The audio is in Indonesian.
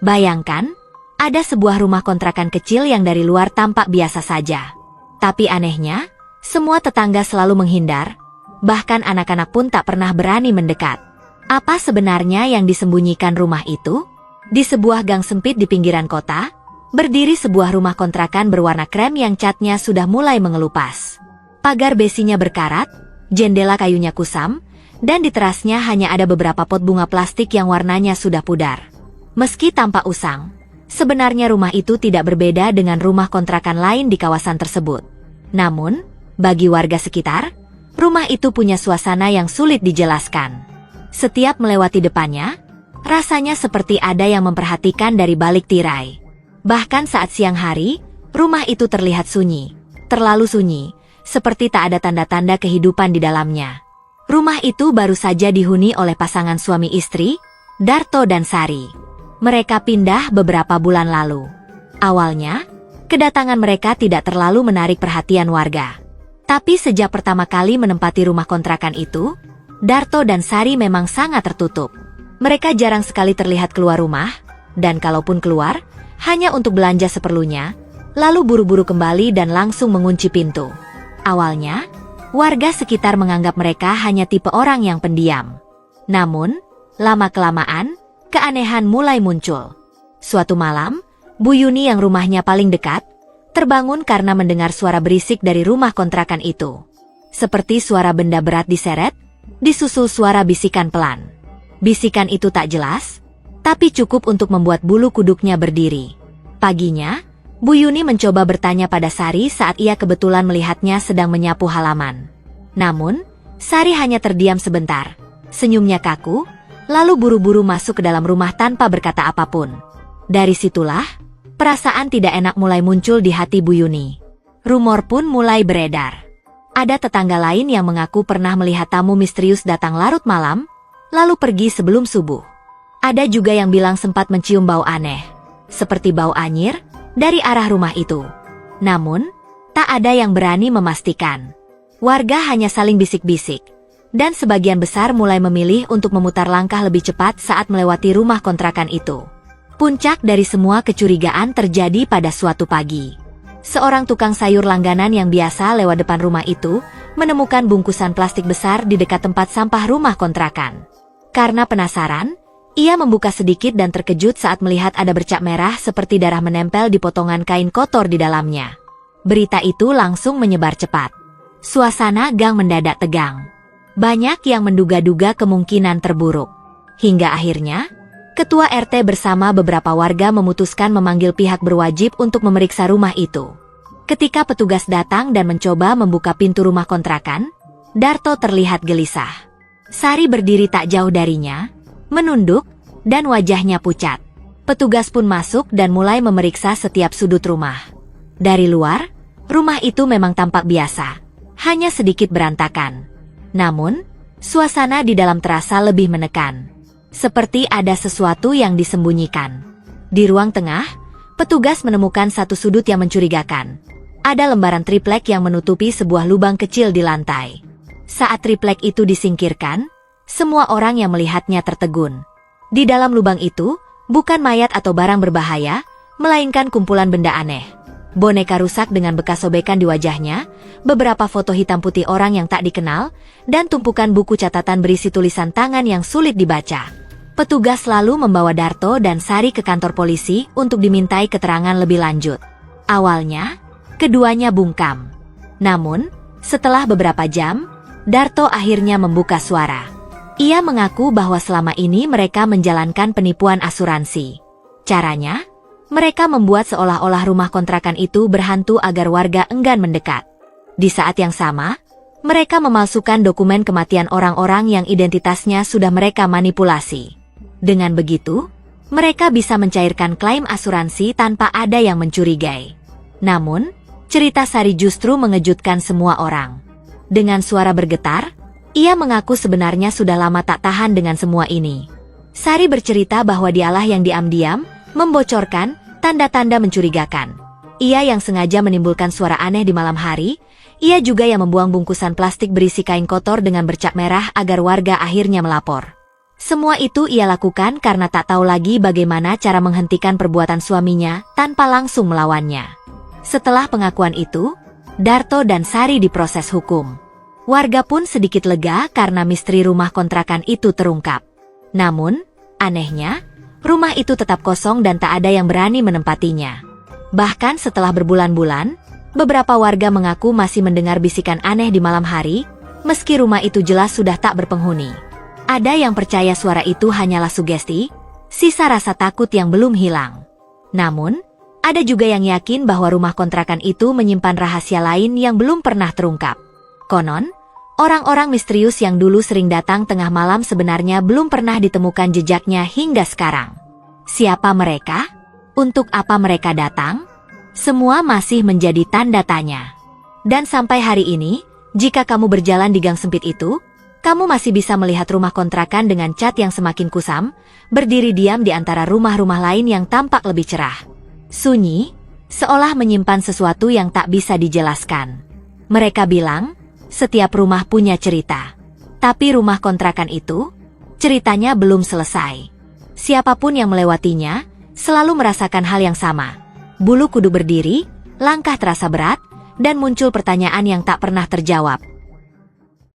Bayangkan, ada sebuah rumah kontrakan kecil yang dari luar tampak biasa saja. Tapi anehnya, semua tetangga selalu menghindar, bahkan anak-anak pun tak pernah berani mendekat. Apa sebenarnya yang disembunyikan rumah itu? Di sebuah gang sempit di pinggiran kota, berdiri sebuah rumah kontrakan berwarna krem yang catnya sudah mulai mengelupas. Pagar besinya berkarat, jendela kayunya kusam, dan di terasnya hanya ada beberapa pot bunga plastik yang warnanya sudah pudar. Meski tampak usang, sebenarnya rumah itu tidak berbeda dengan rumah kontrakan lain di kawasan tersebut. Namun, bagi warga sekitar, rumah itu punya suasana yang sulit dijelaskan. Setiap melewati depannya, rasanya seperti ada yang memperhatikan dari balik tirai. Bahkan saat siang hari, rumah itu terlihat sunyi, terlalu sunyi, seperti tak ada tanda-tanda kehidupan di dalamnya. Rumah itu baru saja dihuni oleh pasangan suami istri, Darto dan Sari. Mereka pindah beberapa bulan lalu. Awalnya, kedatangan mereka tidak terlalu menarik perhatian warga. Tapi sejak pertama kali menempati rumah kontrakan itu, Darto dan Sari memang sangat tertutup. Mereka jarang sekali terlihat keluar rumah, dan kalaupun keluar, hanya untuk belanja seperlunya, lalu buru-buru kembali dan langsung mengunci pintu. Awalnya, warga sekitar menganggap mereka hanya tipe orang yang pendiam. Namun, lama-kelamaan, keanehan mulai muncul. Suatu malam, Bu Yuni yang rumahnya paling dekat, terbangun karena mendengar suara berisik dari rumah kontrakan itu. Seperti suara benda berat diseret, disusul suara bisikan pelan. Bisikan itu tak jelas, tapi cukup untuk membuat bulu kuduknya berdiri. Paginya, Bu Yuni mencoba bertanya pada Sari saat ia kebetulan melihatnya sedang menyapu halaman. Namun, Sari hanya terdiam sebentar, senyumnya kaku, lalu buru-buru masuk ke dalam rumah tanpa berkata apapun. Dari situlah, perasaan tidak enak mulai muncul di hati Bu Yuni. Rumor pun mulai beredar. Ada tetangga lain yang mengaku pernah melihat tamu misterius datang larut malam, lalu pergi sebelum subuh. Ada juga yang bilang sempat mencium bau aneh, seperti bau anyir, dari arah rumah itu. Namun, tak ada yang berani memastikan. Warga hanya saling bisik-bisik, dan sebagian besar mulai memilih untuk memutar langkah lebih cepat saat melewati rumah kontrakan itu. Puncak dari semua kecurigaan terjadi pada suatu pagi. Seorang tukang sayur langganan yang biasa lewat depan rumah itu, menemukan bungkusan plastik besar di dekat tempat sampah rumah kontrakan. Karena penasaran, ia membuka sedikit dan terkejut saat melihat ada bercak merah seperti darah menempel di potongan kain kotor di dalamnya. Berita itu langsung menyebar cepat. Suasana gang mendadak tegang. Banyak yang menduga-duga kemungkinan terburuk. Hingga akhirnya, Ketua RT bersama beberapa warga memutuskan memanggil pihak berwajib untuk memeriksa rumah itu. Ketika petugas datang dan mencoba membuka pintu rumah kontrakan, Darto terlihat gelisah. Sari berdiri tak jauh darinya, menunduk, dan wajahnya pucat. Petugas pun masuk dan mulai memeriksa setiap sudut rumah. Dari luar, rumah itu memang tampak biasa, hanya sedikit berantakan. Namun, suasana di dalam terasa lebih menekan. Seperti ada sesuatu yang disembunyikan. Di ruang tengah, petugas menemukan satu sudut yang mencurigakan. Ada lembaran triplek yang menutupi sebuah lubang kecil di lantai. Saat triplek itu disingkirkan, semua orang yang melihatnya tertegun. Di dalam lubang itu, bukan mayat atau barang berbahaya, melainkan kumpulan benda aneh. Boneka rusak dengan bekas sobekan di wajahnya, beberapa foto hitam putih orang yang tak dikenal, dan tumpukan buku catatan berisi tulisan tangan yang sulit dibaca. Petugas lalu membawa Darto dan Sari ke kantor polisi untuk dimintai keterangan lebih lanjut. Awalnya, keduanya bungkam. Namun, setelah beberapa jam, Darto akhirnya membuka suara. Ia mengaku bahwa selama ini mereka menjalankan penipuan asuransi. Caranya, mereka membuat seolah-olah rumah kontrakan itu berhantu agar warga enggan mendekat. Di saat yang sama, mereka memalsukan dokumen kematian orang-orang yang identitasnya sudah mereka manipulasi. Dengan begitu, mereka bisa mencairkan klaim asuransi tanpa ada yang mencurigai. Namun, cerita Sari justru mengejutkan semua orang. Dengan suara bergetar, ia mengaku sebenarnya sudah lama tak tahan dengan semua ini. Sari bercerita bahwa dialah yang diam-diam membocorkan tanda-tanda mencurigakan. Ia yang sengaja menimbulkan suara aneh di malam hari, ia juga yang membuang bungkusan plastik berisi kain kotor dengan bercak merah agar warga akhirnya melapor. Semua itu ia lakukan karena tak tahu lagi bagaimana cara menghentikan perbuatan suaminya tanpa langsung melawannya. Setelah pengakuan itu, Darto dan Sari diproses hukum. Warga pun sedikit lega karena misteri rumah kontrakan itu terungkap. Namun, anehnya, rumah itu tetap kosong dan tak ada yang berani menempatinya. Bahkan setelah berbulan-bulan, beberapa warga mengaku masih mendengar bisikan aneh di malam hari, meski rumah itu jelas sudah tak berpenghuni. Ada yang percaya suara itu hanyalah sugesti, sisa rasa takut yang belum hilang. Namun, ada juga yang yakin bahwa rumah kontrakan itu menyimpan rahasia lain yang belum pernah terungkap. Konon, orang-orang misterius yang dulu sering datang tengah malam sebenarnya belum pernah ditemukan jejaknya hingga sekarang. Siapa mereka? Untuk apa mereka datang? Semua masih menjadi tanda tanya. Dan sampai hari ini, jika kamu berjalan di gang sempit itu, kamu masih bisa melihat rumah kontrakan dengan cat yang semakin kusam, berdiri diam di antara rumah-rumah lain yang tampak lebih cerah. Sunyi, seolah menyimpan sesuatu yang tak bisa dijelaskan. Mereka bilang, setiap rumah punya cerita. Tapi rumah kontrakan itu, ceritanya belum selesai. Siapapun yang melewatinya, selalu merasakan hal yang sama. Bulu kuduk berdiri, langkah terasa berat, dan muncul pertanyaan yang tak pernah terjawab.